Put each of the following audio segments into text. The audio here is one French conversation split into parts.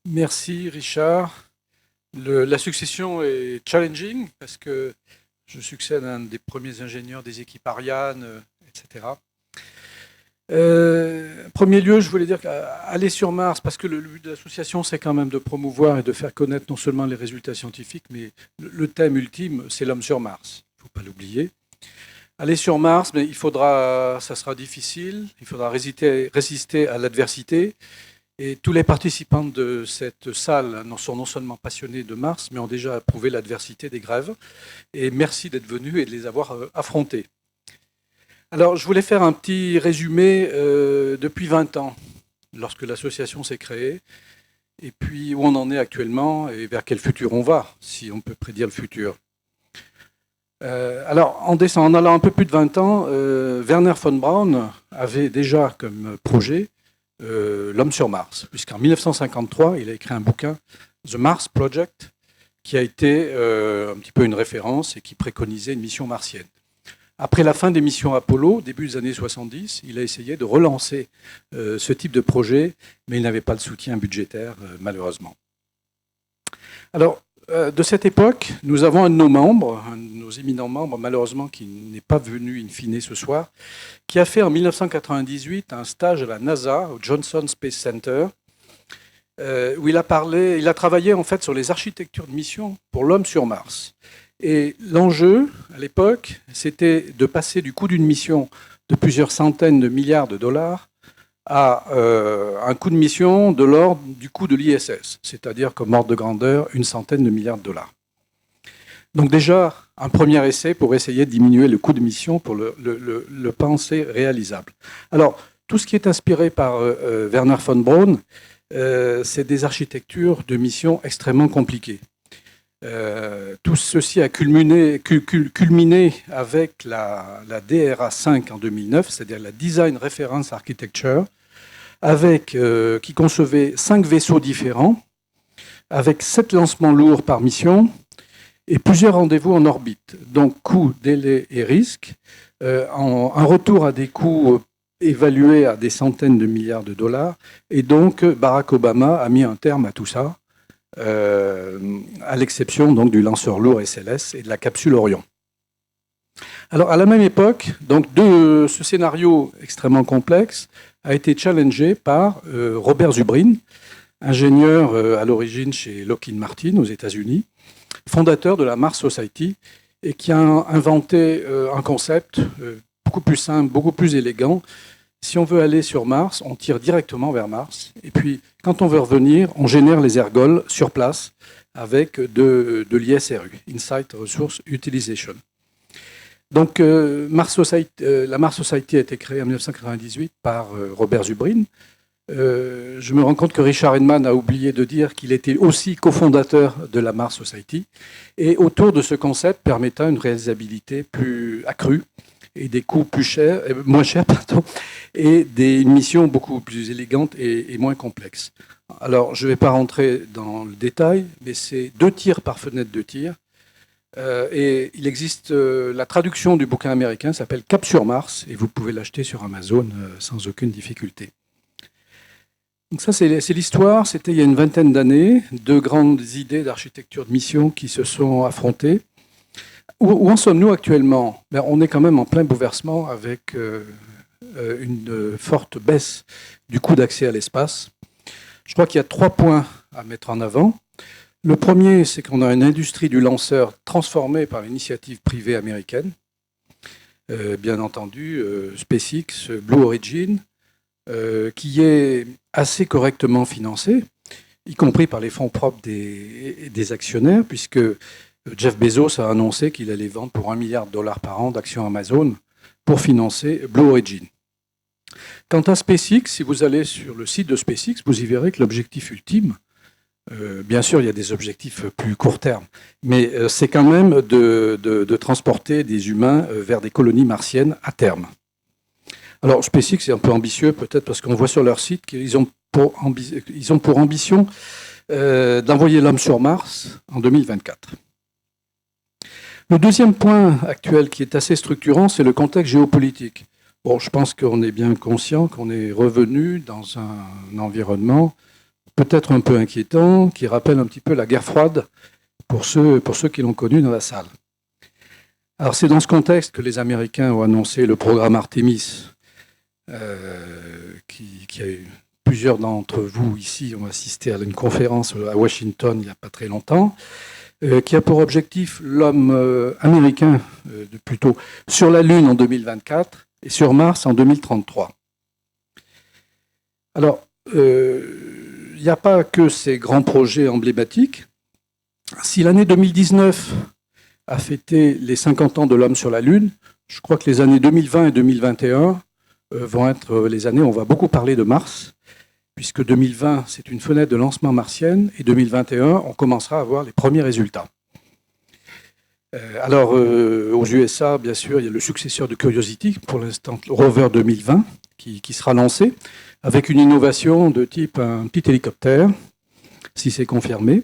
Merci Richard. La succession est challenging parce que je succède à un des premiers ingénieurs des équipes Ariane, etc. Premier lieu, je voulais dire qu'aller sur Mars, parce que le but de l'association, c'est quand même de promouvoir et de faire connaître non seulement les résultats scientifiques, mais le thème ultime, c'est l'homme sur Mars. Il ne faut pas l'oublier. Aller sur Mars, mais ça sera difficile, il faudra résister à l'adversité. Et tous les participants de cette salle sont non seulement passionnés de Mars, mais ont déjà approuvé l'adversité des grèves. Et merci d'être venus et de les avoir affrontés. Alors, je voulais faire un petit résumé depuis 20 ans, lorsque l'association s'est créée, et puis où on en est actuellement et vers quel futur on va, si on peut prédire le futur. Alors, en allant un peu plus de 20 ans, Wernher von Braun avait déjà comme projet l'homme sur Mars, puisqu'en 1953, il a écrit un bouquin, The Mars Project, qui a été un petit peu une référence et qui préconisait une mission martienne. Après la fin des missions Apollo, début des années 70, il a essayé de relancer ce type de projet, mais il n'avait pas le soutien budgétaire, malheureusement. Alors, de cette époque, nous avons un de nos membres, un de nos éminents membres, malheureusement, qui n'est pas venu in fine ce soir, qui a fait en 1998 un stage à la NASA, au Johnson Space Center, où il a travaillé en fait sur les architectures de mission pour l'homme sur Mars. Et l'enjeu, à l'époque, c'était de passer du coût d'une mission de plusieurs centaines de milliards de dollars à un coût de mission de l'ordre du coût de l'ISS, c'est-à-dire comme ordre de grandeur, une centaine de milliards de dollars. Donc déjà, un premier essai pour essayer de diminuer le coût de mission pour le penser réalisable. Alors, tout ce qui est inspiré par Wernher von Braun, c'est des architectures de mission extrêmement compliquées. Tout ceci a culminé avec la DRA 5 en 2009, c'est-à-dire la Design Reference Architecture, qui concevait 5 vaisseaux différents, avec 7 lancements lourds par mission et plusieurs rendez-vous en orbite. Donc coût, délai et risque, un retour à des coûts évalués à des centaines de milliards de dollars. Et donc Barack Obama a mis un terme à tout ça, à l'exception donc du lanceur lourd SLS et de la capsule Orion. Alors à la même époque, donc ce scénario extrêmement complexe a été challengé par Robert Zubrin, ingénieur à l'origine chez Lockheed Martin aux États-Unis, fondateur de la Mars Society, et qui a inventé un concept beaucoup plus simple, beaucoup plus élégant. Si on veut aller sur Mars, on tire directement vers Mars. Et puis, quand on veut revenir, on génère les ergols sur place avec de l'ISRU, Insight Resource Utilization. Donc, la Mars Society a été créée en 1998 par Robert Zubrin. Je me rends compte que Richard Edman a oublié de dire qu'il était aussi cofondateur de la Mars Society, et autour de ce concept permettant une réalisabilité plus accrue et des coûts moins chers, et une mission beaucoup plus élégante et moins complexe. Alors, je ne vais pas rentrer dans le détail, mais c'est 2 tirs par fenêtre de tir. Et il existe la traduction du bouquin américain s'appelle Cap sur Mars, et vous pouvez l'acheter sur Amazon sans aucune difficulté. Donc ça, c'est l'histoire. C'était il y a une vingtaine d'années, 2 grandes idées d'architecture de mission qui se sont affrontées. Où en sommes-nous actuellement? On est quand même en plein bouleversement avec une forte baisse du coût d'accès à l'espace. Je crois qu'il y a 3 points à mettre en avant. Le premier, c'est qu'on a une industrie du lanceur transformée par l'initiative privée américaine. Bien entendu, SpaceX, Blue Origin, qui est assez correctement financée, y compris par les fonds propres des actionnaires, puisque Jeff Bezos a annoncé qu'il allait vendre pour $1 milliard par an d'actions Amazon pour financer Blue Origin. Quant à SpaceX, si vous allez sur le site de SpaceX, vous y verrez que l'objectif ultime, bien sûr, il y a des objectifs plus court terme, mais c'est quand même de transporter des humains vers des colonies martiennes à terme. Alors, SpaceX est un peu ambitieux, peut-être parce qu'on voit sur leur site qu'ils ont pour ambition d'envoyer l'homme sur Mars en 2024. Le deuxième point actuel qui est assez structurant, c'est le contexte géopolitique. Bon, je pense qu'on est bien conscient qu'on est revenu dans un environnement peut-être un peu inquiétant, qui rappelle un petit peu la guerre froide pour ceux qui l'ont connu dans la salle. Alors c'est dans ce contexte que les Américains ont annoncé le programme Artemis, qui a eu plusieurs d'entre vous ici ont assisté à une conférence à Washington il n'y a pas très longtemps, qui a pour objectif l'homme américain, plutôt, sur la Lune en 2024 et sur Mars en 2033. Alors, il n'y a pas que ces grands projets emblématiques. Si l'année 2019 a fêté les 50 ans de l'homme sur la Lune, je crois que les années 2020 et 2021 vont être les années où on va beaucoup parler de Mars, puisque 2020, c'est une fenêtre de lancement martienne, et 2021, on commencera à voir les premiers résultats. Alors, aux USA, bien sûr, il y a le successeur de Curiosity, pour l'instant, le rover 2020, qui sera lancé, avec une innovation de type un petit hélicoptère, si c'est confirmé.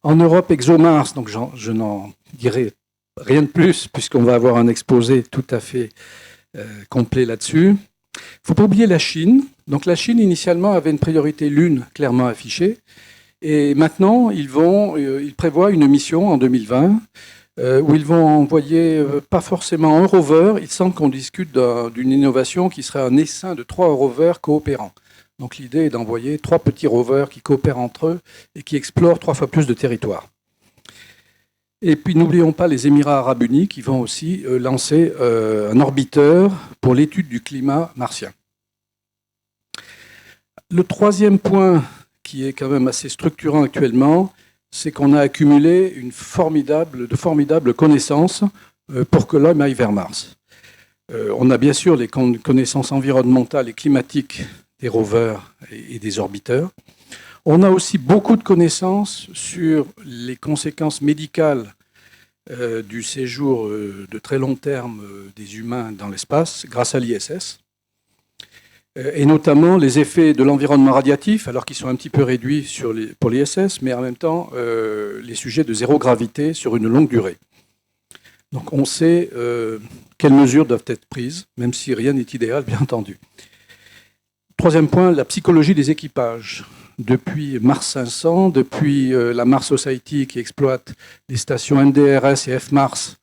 En Europe, ExoMars, donc je n'en dirai rien de plus, puisqu'on va avoir un exposé tout à fait complet là-dessus. Il ne faut pas oublier la Chine. Donc la Chine, initialement, avait une priorité Lune clairement affichée. Et maintenant, ils prévoient une mission en 2020 où ils vont envoyer pas forcément un rover. Il semble qu'on discute d'une innovation qui serait un essaim de 3 rovers coopérants. Donc l'idée est d'envoyer 3 petits rovers qui coopèrent entre eux et qui explorent 3 fois plus de territoire. Et puis n'oublions pas les Émirats arabes unis qui vont aussi lancer un orbiteur pour l'étude du climat martien. Le troisième point qui est quand même assez structurant actuellement, c'est qu'on a accumulé de formidables connaissances pour que l'homme aille vers Mars. On a bien sûr les connaissances environnementales et climatiques des rovers et des orbiteurs. On a aussi beaucoup de connaissances sur les conséquences médicales du séjour de très long terme des humains dans l'espace grâce à l'ISS, et notamment les effets de l'environnement radiatif, alors qu'ils sont un petit peu réduits pour l'ISS, mais en même temps les sujets de zéro gravité sur une longue durée. Donc on sait quelles mesures doivent être prises, même si rien n'est idéal, bien entendu. Troisième point, la psychologie des équipages. Depuis Mars 500, depuis la Mars Society qui exploite les stations MDRS et FMars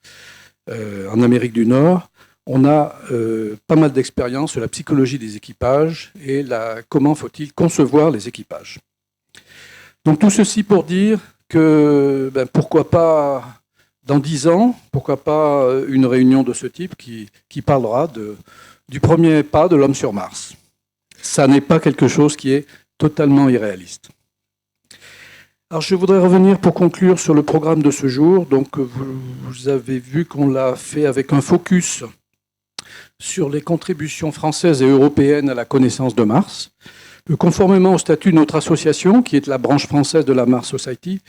en Amérique du Nord, on a pas mal d'expérience sur la psychologie des équipages et comment faut-il concevoir les équipages. Donc tout ceci pour dire que pourquoi pas dans 10 ans, pourquoi pas une réunion de ce type qui parlera du premier pas de l'homme sur Mars. Ça n'est pas quelque chose qui est totalement irréaliste. Alors je voudrais revenir pour conclure sur le programme de ce jour. Donc vous avez vu qu'on l'a fait avec un focus sur les contributions françaises et européennes à la connaissance de Mars, conformément au statut de notre association, qui est la branche française de la Mars Society,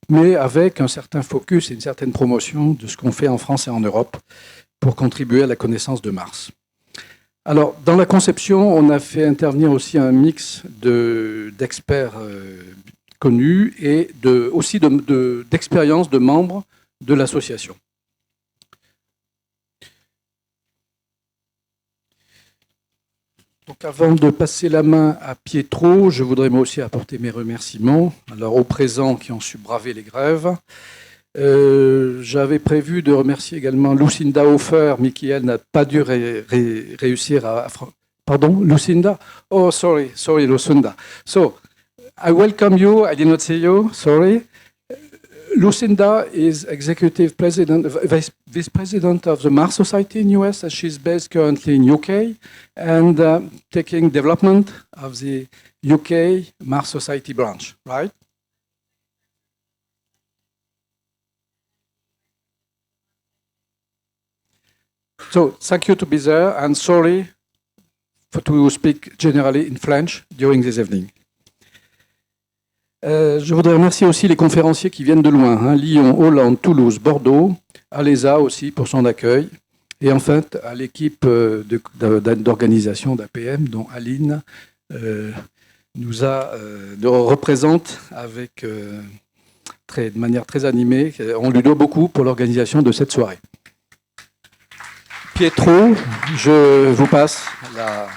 mais avec un certain focus et une certaine promotion de ce qu'on fait en France et en Europe pour contribuer à la connaissance de Mars. Alors, dans la conception, on a fait intervenir aussi un mix d'experts connus et aussi d'expériences de membres de l'association. Donc, avant de passer la main à Pietro, je voudrais moi aussi apporter mes remerciements alors aux présents qui ont su braver les grèves. J'avais prévu de remercier également Lucinda Hofer, mais qui, elle, n'a pas dû réussir à... Pardon, Lucinda? Oh, sorry, Lucinda. So, I welcome you. I did not see you. Sorry. Lucinda is executive president, vice president of the Mars Society in US, and she's based currently in UK, and taking development of the UK Mars Society branch, right? So, thank you to be there, and sorry to speak generally in French during this evening. Je voudrais remercier aussi les conférenciers qui viennent de loin, Lyon, Hollande, Toulouse, Bordeaux, à l'ESA aussi pour son accueil, et enfin à l'équipe d'organisation d'APM, dont Aline nous représente avec, de manière très animée. On lui doit beaucoup pour l'organisation de cette soirée. Pietro, je vous passe la...